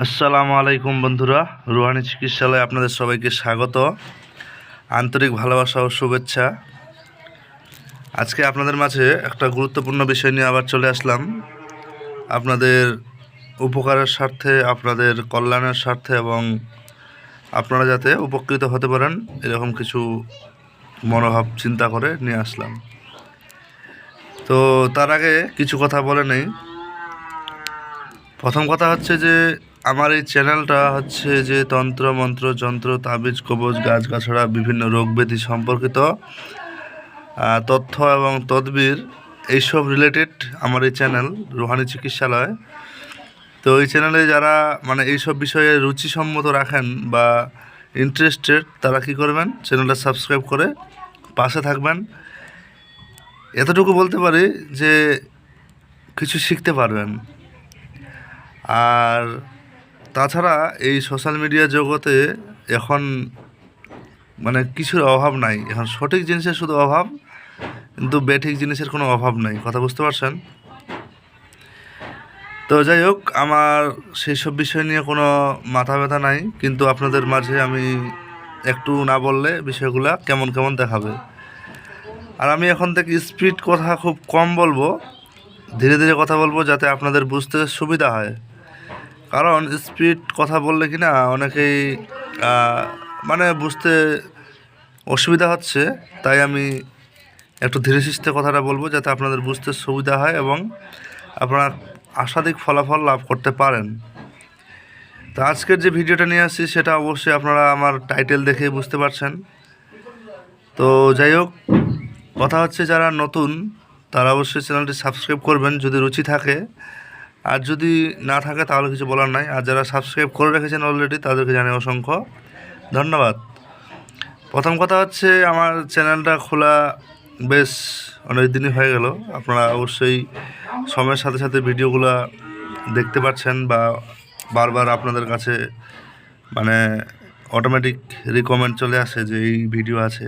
আসসালামু আলাইকুম বন্ধুরা, রুহানি চিকিৎসালয়ে আপনাদের সবাইকে স্বাগত, আন্তরিক ভালোবাসা ও শুভেচ্ছা। আজকে আপনাদের মাঝে একটা গুরুত্বপূর্ণ বিষয় নিয়ে আবার চলে আসলাম। আপনাদের উপকারের স্বার্থে, আপনাদের কল্যাণের স্বার্থে এবং আপনারা যাতে উপকৃত হতে পারেন এরকম কিছু মনোভাব চিন্তা করে নিয়ে আসলাম। তো তার আগে কিছু কথা বলে নেই। প্রথম কথা হচ্ছে যে আমার এই চ্যানেলটা হচ্ছে যে তন্ত্র মন্ত্র যন্ত্র তাবিজ কবজ গাছগাছড়া বিভিন্ন রোগ ব্যাধি সম্পর্কিত তথ্য এবং তদবির এইসব রিলেটেড আমার এই চ্যানেল রুহানি চিকিৎসালয়। তো এই চ্যানেলে যারা এইসব বিষয়ে রুচিসম্মত রাখেন বা ইন্টারেস্টেড, তারা কি করবেন, চ্যানেলটা সাবস্ক্রাইব করে পাশে থাকবেন। এতটুকু বলতে পারি যে কিছু শিখতে পারবেন। আর তাছাড়া এই সোশ্যাল মিডিয়া জগতে এখন কিছুর অভাব নাই। এখন সঠিক জিনিসের শুধু অভাব, কিন্তু বেঠিক জিনিসের কোনো অভাব নাই। কথা বুঝতে পারছেন? তো যাই হোক, আমার সেই সব বিষয় নিয়ে কোনো মাথা ব্যথা নাই, কিন্তু আপনাদের মাঝে আমি একটু না বললে বিষয়গুলো কেমন কেমন দেখাবে। আর আমি এখন থেকে স্পিড কথা খুব কম বলবো, ধীরে ধীরে কথা বলবো, যাতে আপনাদের বুঝতে সুবিধা হয়। কারণ স্পিড কথা বললে কি না, অনেকেই বুঝতে অসুবিধা হচ্ছে। তাই আমি একটু ধীরে সুস্থে কথাটা বলবো, যাতে আপনাদের বুঝতে সুবিধা হয় এবং আপনারা আশাধিক ফলাফল লাভ করতে পারেন। তো আজকের যে ভিডিওটা নিয়ে আসছি সেটা অবশ্যই আপনারা আমার টাইটেল দেখে বুঝতে পারছেন। তো যাই হোক, কথা হচ্ছে যারা নতুন তারা অবশ্যই চ্যানেলটি সাবস্ক্রাইব করবেন যদি রুচি থাকে, আর যদি না থাকে তাহলে কিছু বলার নাই। আর যারা সাবস্ক্রাইব করে রেখেছেন অলরেডি, তাদেরকে জানাই অসংখ্য ধন্যবাদ। প্রথম কথা হচ্ছে আমার চ্যানেলটা খোলা বেশ অনেক দিনই হয়ে গেল। আপনারা অবশ্যই সময়ের সাথে সাথে ভিডিওগুলো দেখতে পাচ্ছেন বা বারবার আপনাদের কাছে অটোমেটিক রিকমেন্ড চলে আসে যে এই ভিডিও আছে।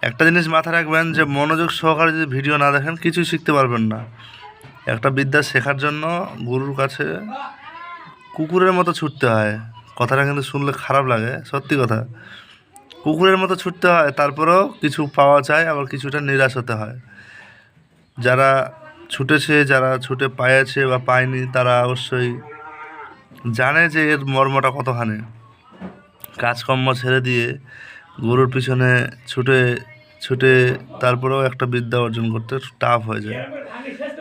একটা জিনিস মাথায় রাখবেন যে মনোযোগ সহকারে যদি ভিডিও না দেখেন কিছুই শিখতে পারবেন না। একটা বিদ্যা শেখার জন্য গুরুর কাছে কুকুরের মতো ছুটতে হয়। কথাটা কিন্তু শুনলে খারাপ লাগে, সত্যি কথা। কুকুরের মতো ছুটতে হয়, তারপরেও কিছু পাওয়া যায়, আবার কিছুটা নিরাশ হতে হয়। যারা ছুটেছে, যারা ছুটে পাইছে বা পায়নি, তারা অবশ্যই জানে যে এর মর্মটা কতখানি। কাজকর্ম ছেড়ে দিয়ে গরুর পিছনে ছুটে ছুটে তারপরেও একটা বিদ্যা অর্জন করতে টাফ হয়ে যায়।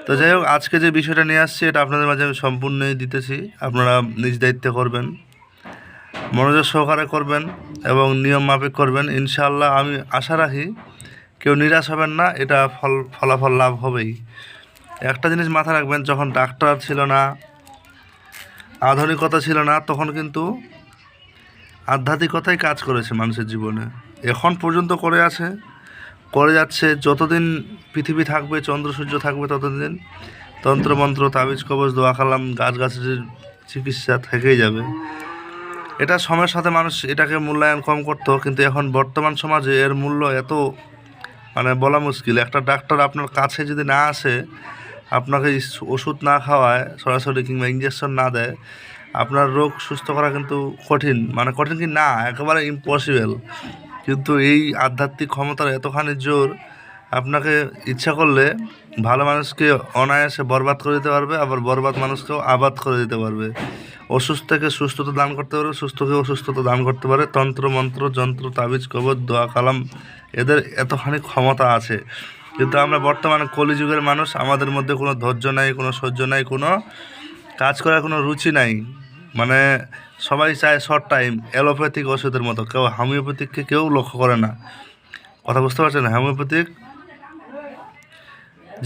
তো যাই হোক, আজকে যে বিষয়টা নিয়ে আসছি এটা আপনাদের মাঝে আমি সম্পূর্ণই দিতেছি। আপনারা নিজ দায়িত্বে করবেন, মনোযোগ সহকারে করবেন এবং নিয়ম মাফিক করবেন। ইনশাআল্লাহ আমি আশা রাখি কেউ নিরাশ হবেন না, এটা ফলাফল লাভ হবেই। একটা জিনিস মাথায় রাখবেন, যখন ডাক্তার ছিল না, আধুনিকতা ছিল না, তখন কিন্তু আধ্যাত্মিকতাই কাজ করেছে মানুষের জীবনে। এখন পর্যন্ত করে যাচ্ছে। যতদিন পৃথিবী থাকবে, চন্দ্র সূর্য থাকবে, ততদিন তন্ত্রমন্ত্র তাবিজ কবজ দোয়া কালাম গাছগাছের চিকিৎসা থেকেই যাবে। এটা সময়ের সাথে মানুষ এটাকে মূল্যায়ন কম করতো, কিন্তু এখন বর্তমান সমাজে এর মূল্য এত বলা মুশকিল। একটা ডাক্তার আপনার কাছে যদি না আসে, আপনাকে ওষুধ না খাওয়ায় সরাসরি, কিংবা ইঞ্জেকশন না দেয়, আপনার রোগ সুস্থ করা কিন্তু কঠিন। কঠিন কি না, একেবারে ইম্পসিবল। কিন্তু এই আধ্যাত্মিক ক্ষমতার এতখানি জোর, আপনাকে ইচ্ছা করলে ভালো মানুষকে অনায়াসে বরবাদ করে দিতে পারবে, আবার বরবাদ মানুষকেও আবাদ করে দিতে পারবে। অসুস্থকে সুস্থতা দান করতে পারবে, সুস্থকে অসুস্থতা দান করতে পারে। তন্ত্র মন্ত্র যন্ত্র তাবিজ কবজ দোয়া কালাম, এদের এতখানি ক্ষমতা আছে। কিন্তু আমরা বর্তমানে কলিযুগের মানুষ, আমাদের মধ্যে কোনো ধৈর্য নাই, কোনো সহ্য নাই, কোনো কাজ করার কোনো রুচি নাই। সবাই চায় শর্ট টাইম, অ্যালোপ্যাথিক ওষুধের মতো। কেউ হোমিওপ্যাথিককে কেউ লক্ষ্য করে না। কথা বুঝতে পারছেন? হোমিওপ্যাথিক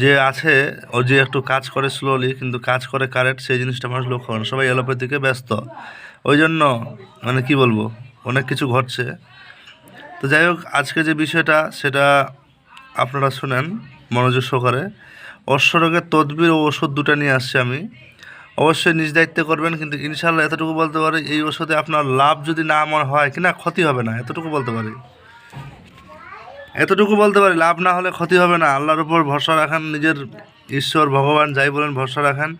যে আছে, ও যে একটু কাজ করে স্লোলি, কিন্তু কাজ করে কারেক্ট, সেই জিনিসটা মানুষ লক্ষ্য করে না। সবাই অ্যালোপ্যাথিকে ব্যস্ত। ওই জন্য কি বলবো, অনেক কিছু ঘটছে। তো যাই হোক, আজকে যে বিষয়টা সেটা আপনারা শুনেন মনোযোগ সহকারে। অশ্বরোগের তদবির ও ওষুধ দুটো নিয়ে আসছি আমি। অবশ্যই নিজ দায়িত্বে করবেন, কিন্তু ইনশাআল্লাহ এতটুকু বলতে পারি, এই ওষুধে আপনার লাভ যদি না হয় কিনা, ক্ষতি হবে না। এতটুকু বলতে পারি, লাভ না হলে ক্ষতি হবে না। আল্লাহর উপর ভরসা রাখেন, নিজের ঈশ্বর ভগবান যাই বলেন ভরসা রাখেন,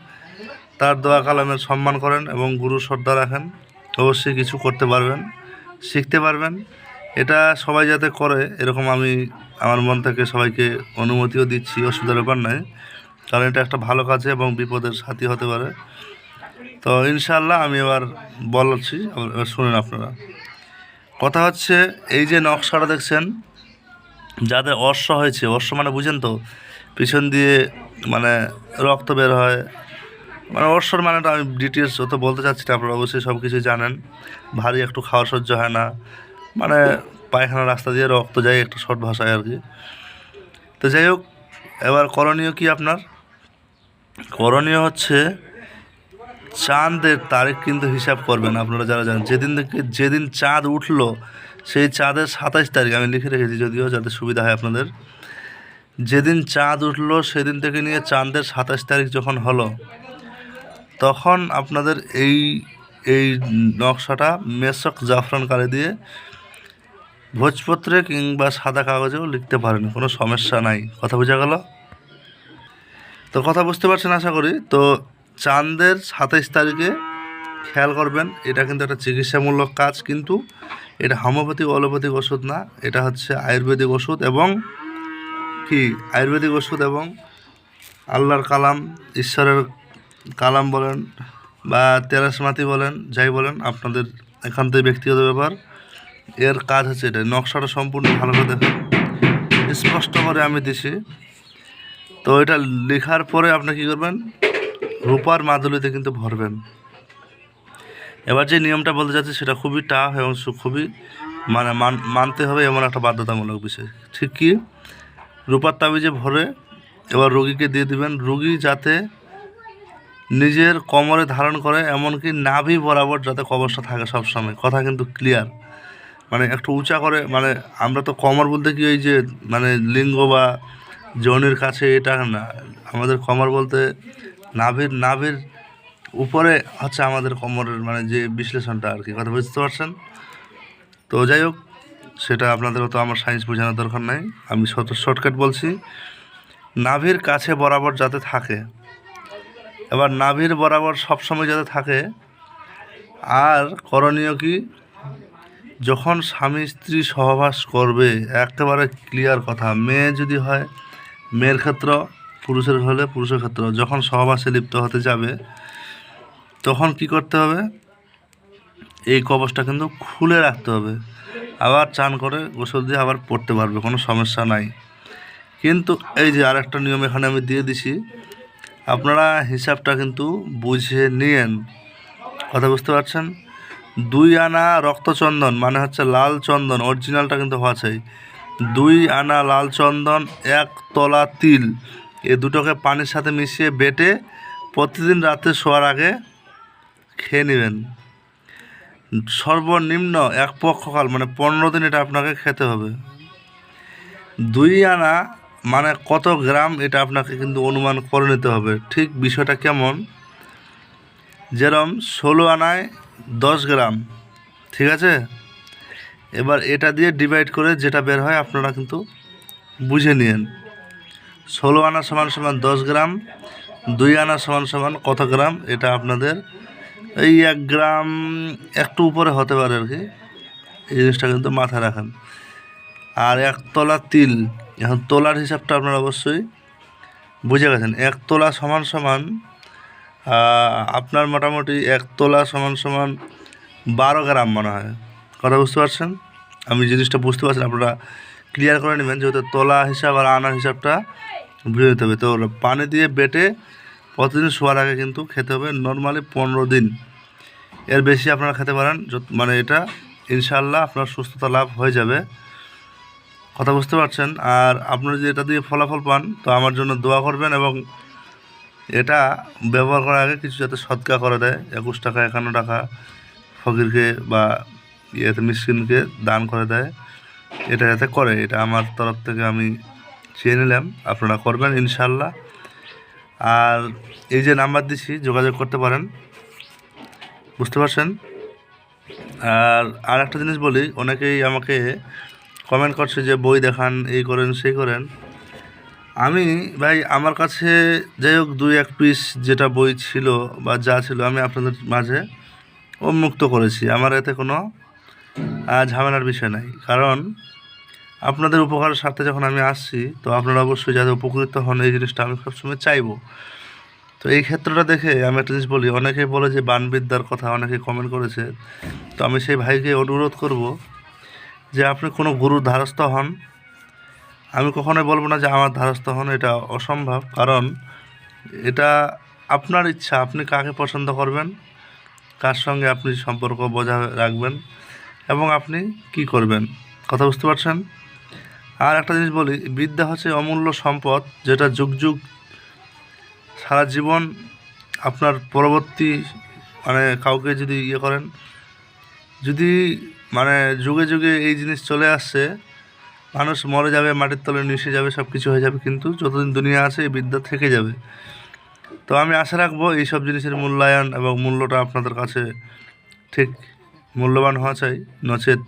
তার দোয়া কালামের সম্মান করেন এবং গুরু শ্রদ্ধা রাখেন, অবশ্যই কিছু করতে পারবেন, শিখতে পারবেন। এটা সবাই যাতে করে এরকম আমি আমার মন থেকে সবাইকে অনুমতিও দিচ্ছি, অসুবিধার ব্যাপার নাই, কারণ এটা একটা ভালো কাজে এবং বিপদের সাথী হতে পারে। তো ইনশাআল্লাহ আমি এবার বলছি, এবার শুনেন আপনারা। কথা হচ্ছে, এই যে নকশাটা দেখছেন, যাদের অশ্ব হয়েছে, অশ্ব মানে বুঝেন তো, পিছন দিয়ে মানে রক্ত বের হয়, মানে অশ্বর মানেটা আমি ডিটেলস অত বলতে চাচ্ছি না, আপনারা অবশ্যই সব কিছু জানেন। ভারী একটু খাওয়া সহ্য হয় না, মানে পায়খানা রাস্তা দিয়ে রক্ত যায়, একটু শর্ট ভাষায় আর কি। তো যাই হোক, এবার করণীয় কি আপনার? করণীয় হচ্ছে চাঁদের তারিখ কিন্তু হিসাব করবেন আপনারা যারা জানেন। যেদিন চাঁদ উঠলো সেই চাঁদের 27 তারিখ আমি লিখে রেখেছি, যদিও যাতে সুবিধা হয় আপনাদের। যেদিন চাঁদ উঠলো সেদিন থেকে নিয়ে চাঁদের 27 তারিখ যখন হলো, তখন আপনাদের এই এই নকশাটা মেশক জাফরান কালি দিয়ে ভোজপত্রে কিংবা সাদা কাগজেও লিখতে পারেন, কোনো সমস্যা নাই। কথা বোঝা গেল তো? কথা বুঝতে পারছেন আশা করি। তো চাঁদের 27 তারিখে খেয়াল করবেন, এটা কিন্তু একটা চিকিৎসামূলক কাজ, কিন্তু এটা হোমিওপ্যাথিক অ্যালোপ্যাথিক ওষুধ না, এটা হচ্ছে আয়ুর্বেদিক ওষুধ এবং কি আয়ুর্বেদিক ওষুধ এবং আল্লাহর কালাম, ঈশ্বরের কালাম বলেন বা তেরাসমাতি বলেন, যাই বলেন আপনাদের এখান থেকে ব্যক্তিগত ব্যাপার। এর কাজ হচ্ছে এটা। নকশাটা সম্পূর্ণ ভালো করে দেখেন, স্পষ্ট করে আমি দিছি। তো এটা লেখার পরে আপনি কী করবেন, রূপার মাদুলিতে কিন্তু ভরবেন। এবার যে নিয়মটা বলতে যাচ্ছি সেটা খুবই টাফ এবং খুবই মানে মানতে হবে, এমন একটা বাধ্যতামূলক বিষয়। ঠিক কি, রূপার তাবিজে ভরে এবার রোগীকে দিয়ে দিবেন। রোগী যাতে নিজের কোমরে ধারণ করে, এমনকি নাভি বরাবর যাতে কবচটা থাকে সবসময়। কথা কিন্তু ক্লিয়ার, মানে একটু উঁচা করে, মানে আমরা তো কোমর বলতে কি ওই যে মানে লিঙ্গ বা যৌনির কাছে এটা না, আমাদের কোমর বলতে নাভির উপরে হচ্ছে আমাদের কোমরের মানে যে বিশ্লেষণটা আর কি। কথা বুঝতে পারছেন তো? যাই হোক, সেটা আপনাদেরও তো আমার সায়েন্স বোঝানোর দরকার নাই, আমি শর্টকাট বলছি। নাভির কাছে বরাবর যাতে থাকে, এবার নাভির বরাবর সবসময় যাতে থাকে। আর করণীয় কি, যখন স্বামী স্ত্রী সহবাস করবে, একেবারে ক্লিয়ার কথা, মেয়ে যদি হয় মেয়ের ক্ষেত্র, পুরুষের হলে পুরুষের ক্ষেত্র, যখন সহবাসে লিপ্ত হতে যাবে তখন কি করতে হবে, এই কবচটা কিন্তু খুলে রাখতে হবে। আবার চান করে গোসল দিয়ে আবার পড়তে পারবে, কোনো সমস্যা নাই। কিন্তু এই যে আরেকটা নিয়ম এখানে আমি দিয়ে দিছি, আপনারা হিসাবটা কিন্তু বুঝে নিয়েন। কথা বুঝতে পারছেন? 2 আনা রক্তচন্দন মানে হচ্ছে লাল চন্দন, অরিজিনালটা কিন্তু হওয়া চাই। 2 আনা লাল চন্দন, 1 তলা তিল, এই দুটোকে পানির সাথে মিশিয়ে বেটে প্রতিদিন রাতে শোয়ার আগে খেয়ে নেবেন। সর্বনিম্ন 1 পক্ষকাল মানে 15 দিন এটা আপনাকে খেতে হবে। 2 আনা মানে কত গ্রাম এটা আপনাকে কিন্তু অনুমান করে নিতে হবে। ঠিক বিষয়টা কেমন, যেরকম 16 আনায় 10 গ্রাম, ঠিক আছে? এবার এটা দিয়ে ডিভাইড করে যেটা বের হয় আপনারা কিন্তু বুঝে নিন। 16 আনা সমান সমান 10 গ্রাম, 2 আনা সমান সমান কত গ্রাম, এটা আপনাদের এই 1 গ্রাম একটু উপরে হতে পারে আর কি, এই জিনিসটা কিন্তু মাথায় রাখেন। আর 1 তোলা তিল, এখন তোলার হিসাবটা আপনারা অবশ্যই বুঝে গেছেন। 1 তোলা সমান সমান আপনার মোটামুটি 1 তোলা সমান সমান 12 গ্রাম মনে হয়। কথা বুঝতে পারছেন? আমি জিনিসটা বুঝতে পারছেন, আপনারা ক্লিয়ার করে নেবেন, যেহেতু তোলা হিসাব আর আনার হিসাবটা বুঝে নিতে হবে। তো পানি দিয়ে বেটে প্রতিদিন শোয়ার আগে কিন্তু খেতে হবে, নর্মালি 15 দিন। এর বেশি আপনারা খেতে পারেন, মানে এটা ইনশাআল্লাহ আপনার সুস্থতা লাভ হয়ে যাবে। কথা বুঝতে পারছেন? আর আপনারা যদি এটা দিয়ে ফলাফল পান তো আমার জন্য দোয়া করবেন, এবং এটা ব্যবহার করার আগে কিছু যাতে সদকা করে দেয়, 21 টাকা 51 টাকা ফকিরকে বা মিসকিনকে দান করে দেয়, এটা যাতে করে, এটা আমার তরফ থেকে আমি চেয়ে নিলাম, আপনারা করবেন ইনশাআল্লাহ। আর এই যে নাম্বার দিচ্ছি যোগাযোগ করতে পারেন, বুঝতে পারছেন? আর একটা জিনিস বলি, অনেকেই আমাকে কমেন্ট করছে যে বই দেখান, এই করেন সেই করেন। আমি ভাই আমার কাছে যাই হোক 2-1 পিস যেটা বই ছিল বা যা ছিল আমি আপনাদের মাঝে উন্মুক্ত করেছি। আমার এতে কোনো ঝামেলার বিষয় নাই, কারণ আপনাদের উপকারের স্বার্থে যখন আমি আসছি তো আপনারা অবশ্যই যাতে উপকৃত হন এই জিনিসটা আমি সবসময় চাইবো। তো এই ক্ষেত্রটা দেখে আমি একটা জিনিস বলি, অনেকেই বলে যে বানবিদ্যার কথা অনেকে কমেন্ট করেছে, তো আমি সেই ভাইকে অনুরোধ করব যে আপনি কোনো গুরুর দ্বারস্থ হন। আমি কখনোই বলবো না যে আমার দ্বারস্থ হন, এটা অসম্ভব, কারণ এটা আপনার ইচ্ছা, আপনি কাকে পছন্দ করবেন, কার সঙ্গে আপনি সম্পর্ক বজায় রাখবেন এবং আপনি কি করবেন, কথা বুঝতে পারছেন? আর একটা জিনিস বলি, বিদ্যা হচ্ছে অমূল্য সম্পদ, যেটা যুগ যুগ সারা জীবন আপনার পরবর্তী মানে কাউকে যদি করেন, যদি মানে যুগে যুগে এই জিনিস চলে আসছে, মানুষ মরে যাবে, মাটির তলে মিশে যাবে, সব কিছু হয়ে যাবে, কিন্তু যতদিন দুনিয়া আছে এই বিদ্যা থেকে যাবে। তো আমি আশা রাখবো এইসব জিনিসের মূল্যায়ন এবং মূল্যটা আপনাদের কাছে ঠিক মূল্যবান হওয়া চাই, নচেত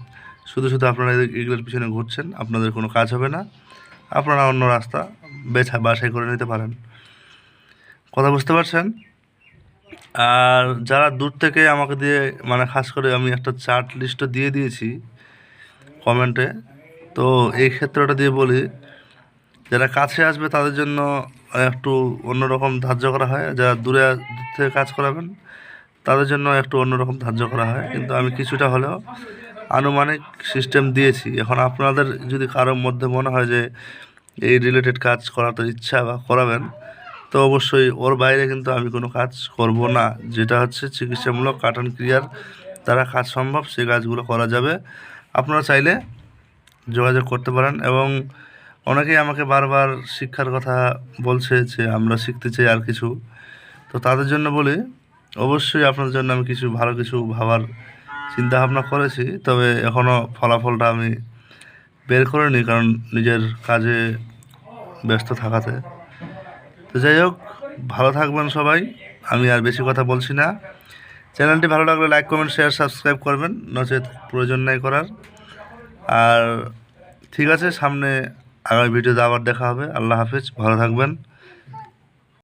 শুধু শুধু আপনারা এগুলোর পিছনে ঘুরছেন, আপনাদের কোনো কাজ হবে না, আপনারা অন্য রাস্তা বাছাই করে নিতে পারেন, কথা বুঝতে পারছেন? আর যারা দূর থেকে আমাকে দিয়ে মানে খাস করে আমি একটা চার্ট লিস্টও দিয়ে দিয়েছি কমেন্টে, তো এই ক্ষেত্রটা দিয়ে বলি, যারা কাছে আসবে তাদের জন্য একটু অন্যরকম ধার্য করা হয়, যারা দূর থেকে কাজ করাবেন তাদের জন্য একটু অন্যরকম ধার্য করা হয়, কিন্তু আমি কিছুটা হলেও আনুমানিক সিস্টেম দিয়েছি। এখন আপনাদের যদি কারোর মধ্যে মনে হয় যে এই রিলেটেড কাজ করাতে ইচ্ছা বা করাবেন, তো অবশ্যই ওর বাইরে কিন্তু আমি কোনো কাজ করব না, যেটা হচ্ছে চিকিৎসামূলক কাটান ক্রিয়ার দ্বারা কাজ সম্ভব, সেই কাজগুলো করা যাবে। আপনারা চাইলে যোগাযোগ করতে পারেন। এবং অনেকেই আমাকে বারবার শিক্ষার কথা বলছে যে আমরা শিখতে চাই আর কিছু, তো তাদের জন্য বলি অবশ্যই আপনাদের জন্য আমি কিছু ভালো কিছু ভাবার চিন্তা ভাবনা করেছি, তবে এখনও ফলাফলটা আমি বের করিনি, কারণ নিজের কাজে ব্যস্ত থাকাতে। তো যাই হোক, ভালো থাকবেন সবাই, আমি আর বেশি কথা বলছি না। চ্যানেলটি ভালো লাগলে লাইক কমেন্ট শেয়ার সাবস্ক্রাইব করবেন, নচেত প্রয়োজন নাই করার। আর ঠিক আছে, সামনে আগামী ভিডিওতে আবার দেখা হবে। আল্লাহ হাফেজ, ভালো থাকবেন।